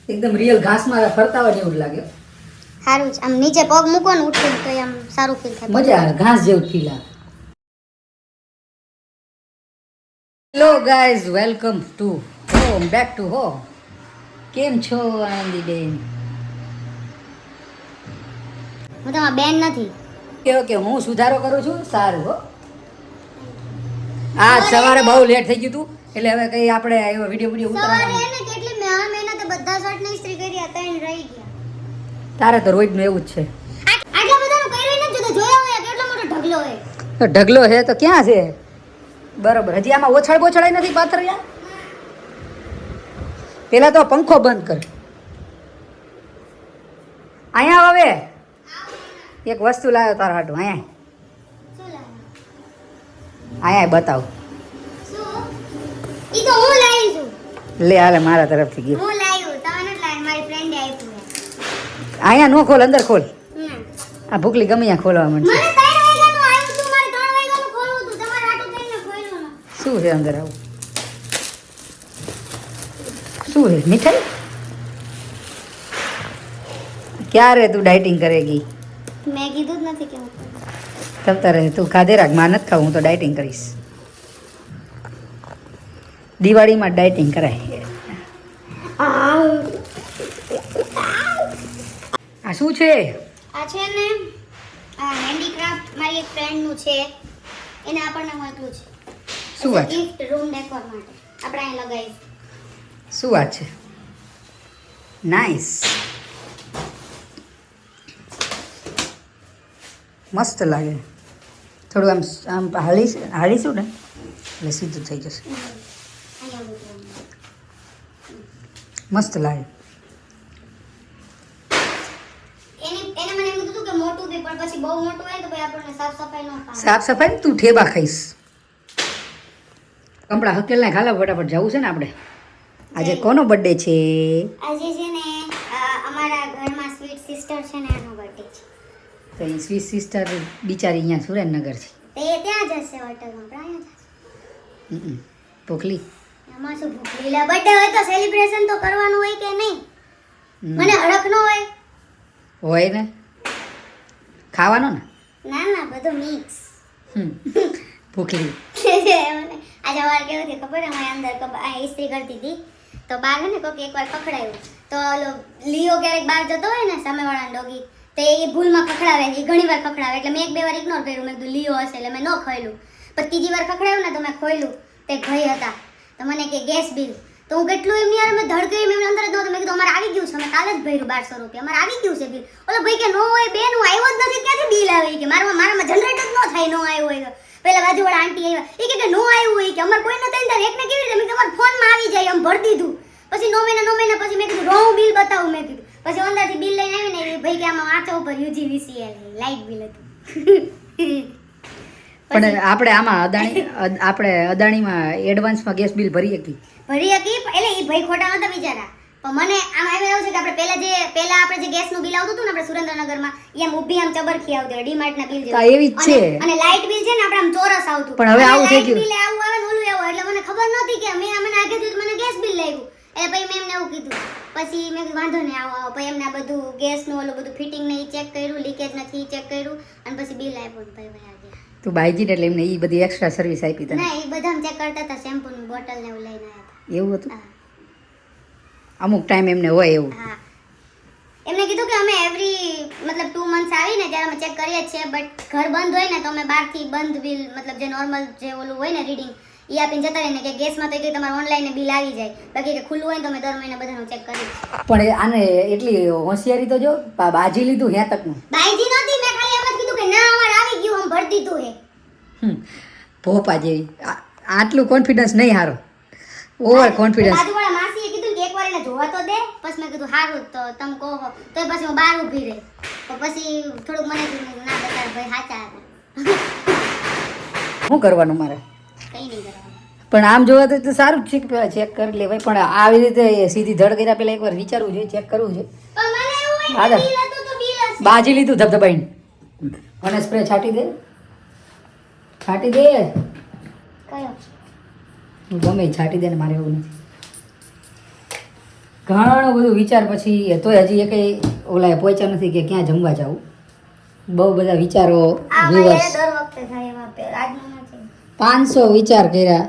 એકદમ રિયલ ઘાસમાં ફરતા હોય એવું લાગે. સારું છે. આમ નીચે પગ મૂકો ને ઉઠીને તો આમ સારું ફીલ થાય. મજા આવે, ઘાસ જેવું ફીલ આવે. Hello guys, welcome to home, back to home. કેમ છો આનંદી બેન? હું તમારા બેન નથી. કે હું સુધારો કરું છું. સારું હો. આ સવારે બહુ લેટ થઈ ગયું હતું એટલે હવે કઈ આપણે એવો વિડીયો સવારે ઉતારવાનો. એને કેટલી મહેનતે બધા શર્ટ ને ઇસ્ત્રી કરી હતા એને રહી ગયા. તારે તો રોજનું એવું જ છે. આટલા બધાનું કર્યું ને જો જોયા હોય કેટલો મોટો ઢગલો હોય. તો ઢગલો છે તો ક્યાં છે? બરોબર. હજી આમાં ઓછળ બોછળાય નથી પાથર્યા. પેલા તો પંખો બંધ કર. અહીંયા હવે એક વસ્તુ લાવ્યો તારા હાટું. અહીંયા શું લાવ્યા? અહીંયા બતાવ. શું? ઈ તો હું લાવી છું. લે હાલે મારા તરફથી ગિફ્ટ. હું લાવ્યું. તમે નથી લાવ્યું. મારી ફ્રેન્ડે આપ્યું. અહીંયા નો ખોલ, અંદર ખોલ. ના. આ ભૂખલી ગમે ત્યાં ખોલવા માંડશે. મને 3 વાગ્યાનું આવ્યું હતું. મારે 3 વાગ્યાનું ખોલવું હતું. તમારે આટલું કઈને ખોલ્યું ના. શું છે અંદર આવું? શું છે? મીઠાઈ? ક્યારે તું ડાયટિંગ કરેગી? મેં કીધું જ નથી કે હું તમ તારે તું ખાધે રાખ. માં નથી ખાવું, હું તો ડાયટિંગ કરીશ. દિવાળીમાં ડાયટિંગ કરાય. આ શું છે? આ છે ને આ હેન્ડીક્રાફ્ટ મારી એક ફ્રેન્ડનું છે. એને આપણને મોકલું છે. શું વાત છે? ગિફ્ટ રૂમ ડેકોર માટે. આપણે અહીં લગાવીશું. શું વાત છે? નાઈસ, મસ્ત લાગે. થોડું આમ આમ હાલીશું ને એટલે સીધું થઈ જશે. અહીંયા મૂકવાનું. મસ્ત લાગે. એને મને એમ કીધું હતું કે મોટું બી, પણ પછી બહુ મોટું હોય તો પછી આપણને સાફ સફાઈ ન થાય. સાફ સફાઈ તું ઠેબા ખાઈશ. કપડા હકેલને ખાલા ફટાફટ જવું છે ને આપણે. આજે કોનો બર્થડે છે? આજે છે ને અમારા ઘરમાં સ્વીટ સિસ્ટર છે ને એનો બર્થડે છે. તો એ સ્વીટ સિસ્ટર બિચારી અહીંયા સુરેન્દ્રનગર છે. તે ત્યાં જશે હોટલમાં. આપણે અહીંયા જશે. પોખલી એમાં શું ભૂખ લીલા બર્થડે હોય તો સેલિબ્રેશન તો કરવાનું હોય કે નહીં? મને હડક ન હોય. હોય ને, ખાવાનો ને. ના ના, બધું મિક્સ. પોખલી આજે વાર કેવું થયું ખબર? અમારી અંદર ઇસ્ત્રી કરતી હતી તો બહાર છે ને કોઈક એકવાર ખખડાયું. તો ઓલો લીઓ ક્યારેક બહાર જતો હોય ને સામેવાળાનો ડોગી, તો એ ભૂલમાં ખખડાવે. એ ઘણી વાર ખખડાવે એટલે મેં 1-2 વાર ઇગ્નોર કર્યું. મેં કીધું લીઓ હશે એટલે મેં ન ખોલ્યું. પણ ત્રીજી વાર ખખડાયું ને તો મેં ખોલ્યું. તે ભાઈ હતા તો મને કે ગેસ બિલ. તો હું કેટલું એમની યાર મેં ધડ કરી, મેં અંદર જ નહોતું. મેં કીધું અમારે આવી ગયું છે, અમે કાલે જ ભર્યું 1200 રૂપિયા, અમારે આવી ગયું છે બિલ. ઓલો ભાઈ કે નો હોય બેન, હું આવ્યો જ નથી, ક્યાંથી બિલ આવે? કે મારામાં જનરેટ જ ન થાય નો આવ્યો હોય તો. પેલા બાજુવાળા આંટી આવ્યા, એ કે નો આવ્યું હોય કે અમારે કોઈ નતા ને એકને કેવી રીતે? મેં તમારા ફોનમાં આવી જાય, આમ ભરી દીધું. પછી 9 મહિના પછી મેં કીધું રોંગ બિલ બતાવું. મેં કીધું પછી અંદરથી બિલ લઈને આવીને એ ભાઈ કે આમાં વાંચો ઉપર UGVCL લાઇટ બિલ હતું. પણ આપણે આમાં અદાણીમાં એડવાન્સમાં ગેસ બિલ ભરી હતી. એટલે એ ભાઈ ખોટા નતા બિચારા. પણ મને આમ એવું છે કે આપણે પહેલા આપણે જે ગેસનું બિલ આવતું હતું ને આપણે સુરેન્દ્રનગરમાં, એમ ઊભી આમ ચબરખી આવતી ડીમાર્ટના બિલ જેવું. એવી જ છે. અને લાઇટ બિલ છે ને આપણે આમ ચોરસ આવતું. પણ હવે આવું થઈ ગયું. બિલ આવું આવે ને ઓલું આવું, એટલે મને ખબર નહોતી કે મને આગે થયું મને ગેસ બિલ લાગ્યું. એટલે પછી મેં એમને એવું કીધું. પછી મેં કીધું વાંધો નહીં, આવો પછી એમને આ બધું ગેસનું ઓલું બધું ફિટિંગ ને ચેક કર્યું, લીકેજ નથી ચેક કર્યું, અને પછી બિલ આપ્યું ને ભાઈ આ ગયા. તું બાઈજી એટલે એમને એ બધી એક્સ્ટ્રા સર્વિસ આપી તને? ના, એ બધા ચેક કરતા હતા, શેમ્પૂની બોટલ ને એવું લઈને આવ્યા હતા. એવું હતું? અમુક ટાઈમ એમને હોય એવું. હા, એમને કીધું કે અમે મતલબ 2 મંથ્સ આવીને ત્યારે અમે ચેક કરીએ છીએ, બટ ઘર બંધ હોય ને તો અમે બહારથી બંધ બિલ, મતલબ જે નોર્મલ જે ઓલું હોય ને રીડિંગ, એ આપીને જતા રહીને કે ગેસમાં તો કે તમારે ઓનલાઈન બિલ આવી જાય, બાકી કે ખુલ્લું હોય ને તો અમે દર મહિને બધાનું ચેક કરીએ. પણ આને એટલી હોશિયારી તો જો, બાજી લીધું હે તકનું. બાઈજી નહોતી, મેં ખાલી એમ જ કીધું કે ના અમારે આવી ગયું, અમે ભરી દીધું હે. ભોપા જેવી. આટલું કોન્ફિડન્સ નહીં હારો, ઓવર કોન્ફિડન્સ. બાજુવાળા માસીએ કીધું કે એકવાર એને જોવા તો દે. પછી મેં કીધું સારું તો તમે કહો તો પછી હું બહાર ઊભી રહી. તો પછી થોડુંક મને કીધું ના બતાર ભાઈ સાચા હતા. શું કરવાનું મારે? કંઈ નહીં કરવાનું. પણ આમ જોવા તો સારું છે, પેલા ચેક કરી લેવાય. પણ આવી રીતે સીધી ધડ કર્યા પેલા એકવાર વિચારવું જોઈએ, ચેક કરવું જોઈએ. પણ મને એવું હોય કે બિલ હતું તો બિલ હશે. બાજી લીધું ધબધબાઈને. મને સ્પ્રે છાંટી દે, છાંટી દે. કયો? ગમે છાંટી દે ને, મારે એવું નથી. ઘણું બધું વિચાર પછી તોય હજી એ ઓલા પહોંચ્યા નથી કે ક્યાં જમવા જવું. બહુ બધા વિચારો viewers. દર વખતે થાય એમાં આજનું નથી. 500 વિચાર કર્યા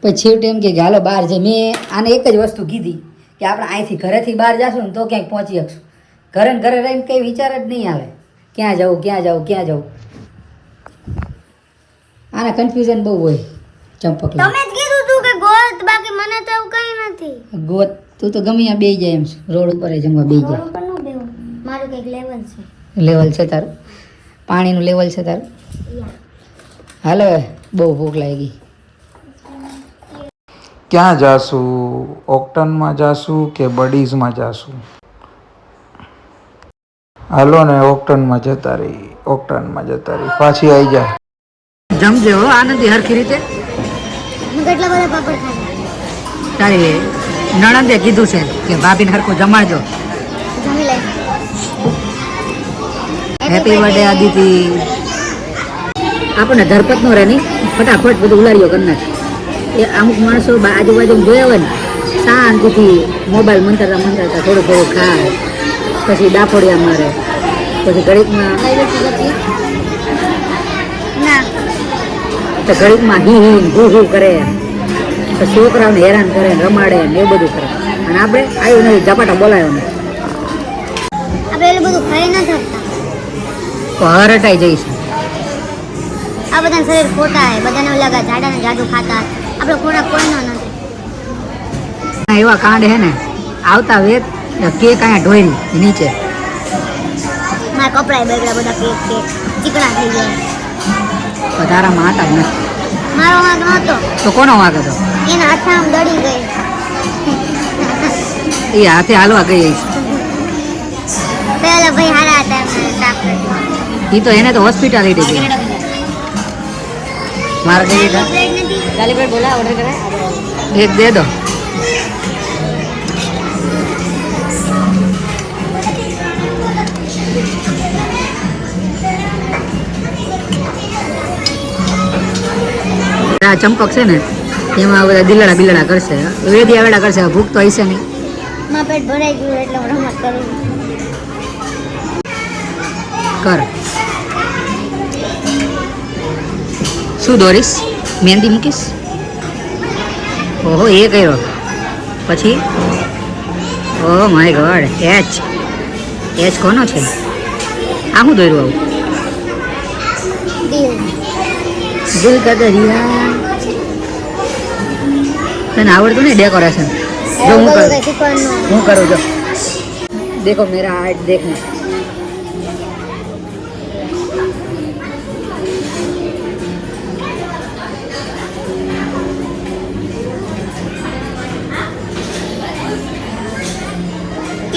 પછી છેવટે એમ કે હાલો બહાર જઈ. મેં આને એક જ વસ્તુ કીધી કે આપણે અહીંથી ઘરેથી બહાર જશું ને તો ક્યાંક પહોંચી શકશું. ઘરે ને ઘરે રહીને કંઈ વિચાર જ નહીં આવે ક્યાં જવું ક્યાં જવું ક્યાં જવું. આના કન્ફ્યુઝન બહુ હોય ચંપક. તમે જ કીધું તું કે ગોત, બાકી મને તો એવું કઈ નથી. ગોત તું તો ગમે ત્યાં બેસી જાય એમ છે. રોડ ઉપર જમવા બેસી જાય. રોડ ઉપર નો બેહું. મારું કઈક લેવલ છે. લેવલ છે તારું, પાણીનું લેવલ છે તારું. હાલો હવે બહુ ભૂખ લાગી. ક્યાં જાશું? ઓક્ટનમાં જાશું કે બડીઝમાં જાશું? હાલો ને ઓક્ટનમાં જતા રહી, ઓક્ટનમાં જતા રહી. પાછી આવી જાય. જમજે હો આનંદી હરખી રીતે. હું કેટલા બધા પાપડ ખાધા. તારી નણંદે કીધું છે કે ભાભીને હરખું જમાડજો. જમી લે. Happy birthday Aditi. આપણને ધરપત નો રહે નહીં, ફટાફટ બધું ઉલારીઓ કરી નાખે. એ અમુક માણસો આજુબાજુ જોયા હોય ને શાંતિથી મોબાઈલ મંતરતા મંતરતા થોડું થોડું ખાય, પછી ડાફોડિયા મારે, પછી ઘડીકમાં ના તો ઘડીકમાં હી હી હું હું કરે, પછી છોકરાઓને હેરાન કરે રમાડે ને એવું બધું કરે. અને આપણે આવ્યું નથી ઝપાટા બોલાયો ને આપણે એટલું બધું ખાઈ ના શકતા. તો હરટાઈ જઈશું. આ બધાના શરીર ખોટા હે, બધાને એવું લાગે જાડા ને જાડું ખાતા. આપણો ખોરાક કોઈનો નથી. એવા કાંડ હે ને આવતા વેત કેક અહીંયા ઢોળી નીચે. મારા કપડાય બગડ્યા બધા, કેક કેક ચીકણા થઈ ગયા. વધારામાં હતા જ નથી. મારો વાંક નહોતો, તો કોનો વાંક હતો? એના હાથે આમ દળી ગઈ. એ હાથે હાલવા ગઈ છે. પેલા ભાઈ હારા હતા એમને સાફ કરવા. એ તો એને તો હોસ્પિટાલિટી ગઈ. મારે કઈ પ્લેટ નથી. ગાલી પર બોલા ઓર્ડર કરે એક દે દો. આ ચંપક છે ને એમાં બધા દિલડા બિલડા કરશે, વેદી આવેડા કરશે. ભૂખ તો હશે નહીં. મારું પેટ ભરાઈ ગયું એટલે હું રમત કરું. કર શું દોરીશ? મહેંદી મૂકીશ? ઓહો એ કર્યો પછી. Oh my God. H H કોનો છે? આ હું દોર્યું આવું? દિલ દિલ કા દરિયા. તને આવડતું નહીં ડેકોરેશન? જો હું કરું, કઈ શીખવાનું. હું કરું જો. દેખો મેરા આર્ટ દેખને.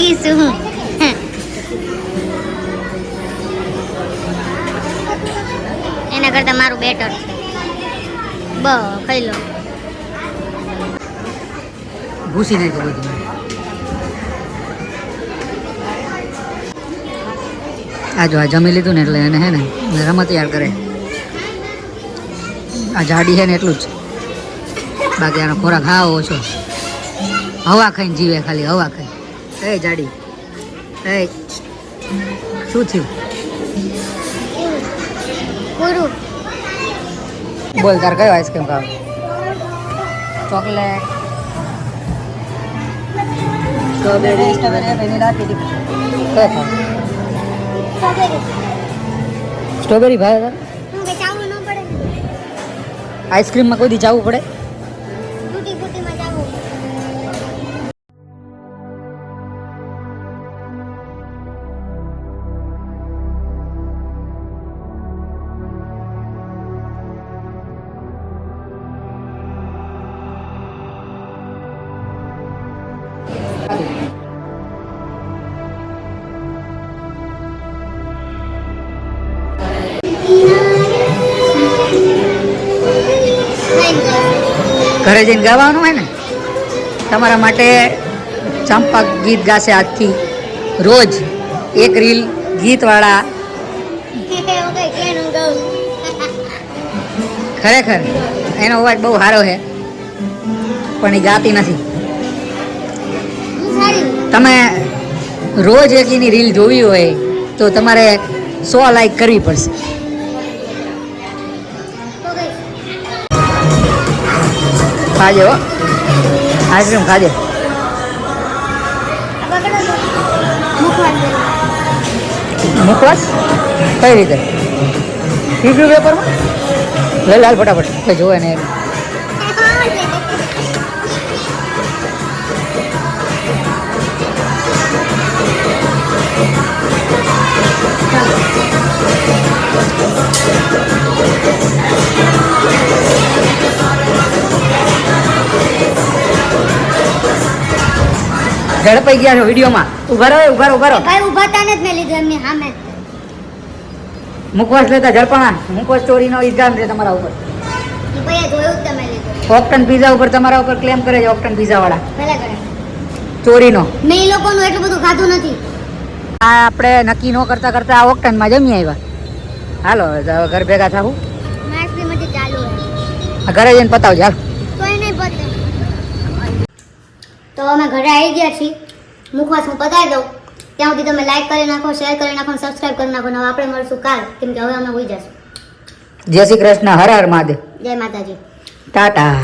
ઈ શું? એના કરતા મારું બેટર છે. ખાઈ લો. ઘૂસી નાખ્યું બધું. આ જો આ જમી લીધું ને એટલે એને હે ને રમત યાર કરે. આ જાડી છે ને એટલું જ, બાકી આનો ખોરાક હા ઓછો. હવા ખાઈને જીવે, ખાલી હવા ખાઈ. એ જાડી એ શું થયું? પૂરું. બોલ તાર કયો આઈસ્ક્રીમ ખાવ? ચોકલેટ, સ્ટ્રોબેરી, વેનીલા, કયો ખાવ? સ્ટ્રોબેરી ભાવે તાર? હું કે ચાવવું ન પડે. આઈસ્ક્રીમમાં કોઈ દી જવું પડે? તૂટી ફૂટીમાં જાવું. ઘરે જઈને ગાવાનું હોય ને, તમારા માટે ચંપક ગીત ગાશે આજથી રોજ એક રીલ ગીતવાળા. એવું કઈ કે હું ગાઉં. ખરેખર એનો અવાજ બહુ સારો છે પણ એ ગાતી નથી. હું સારી તમે રોજ એકીની રીલ જોવી હોય તો તમારે 100 લાઈક કરવી પડશે. તો ગઈ ખાજે હો, આઈસ્ક્રીમ ખાજે. મુખવાસ કઈ રીતે? રિવ્યુ પેપરમાં લે લાલ ફટાફટ કોઈ જોવે ને. ઝડપાઈ ગયા છો વિડીયોમાં. ઉભા રહો ઉભા રહો ઉભા રહો. ભાઈ ઊભા તાને જ મેં લીધું એમની સામે જ. મુખવાસ લેતા ઝડપાણા. મુખવાસ ચોરીનો ઇલ્ઝામ છે તમારા ઉપર. ઈ ભાઈએ જોયું જ તમે લીધું. ઓક્ટન પીઝા ઉપર તમારા ઉપર ક્લેમ કરે છે ઓક્ટન પીઝા વાળા ભલે કરે. ચોરીનો. મેં ઈ લોકોનું એટલું બધું ખાધું નથી. આ આપણે નક્કી ન કરતા કરતા આ ઓક્ટનમાં જમી આવ્યા. હાલો હવે ઘર ભેગા થાવું. મારી આઈસ્ક્રીમ હજી ચાલુ છે. ઘરે જઈને પતાવજો હાલ. તો એ નહીં પતે. તો અમે ઘરે આવી ગયા છીએ. મુખવાસ હું પતાવી દઉં ત્યાં સુધી તમે લાઈક કરી નાખો, શેર કરી નાખો, સબસ્ક્રાઇબ કરી નાખો. ને હવે આપણે મળશું કાલ, કેમ કે હવે અમે હોઈ જશું. જય શ્રી કૃષ્ણ. હર હર મહાદેવ. જય માતાજી. ટાટા.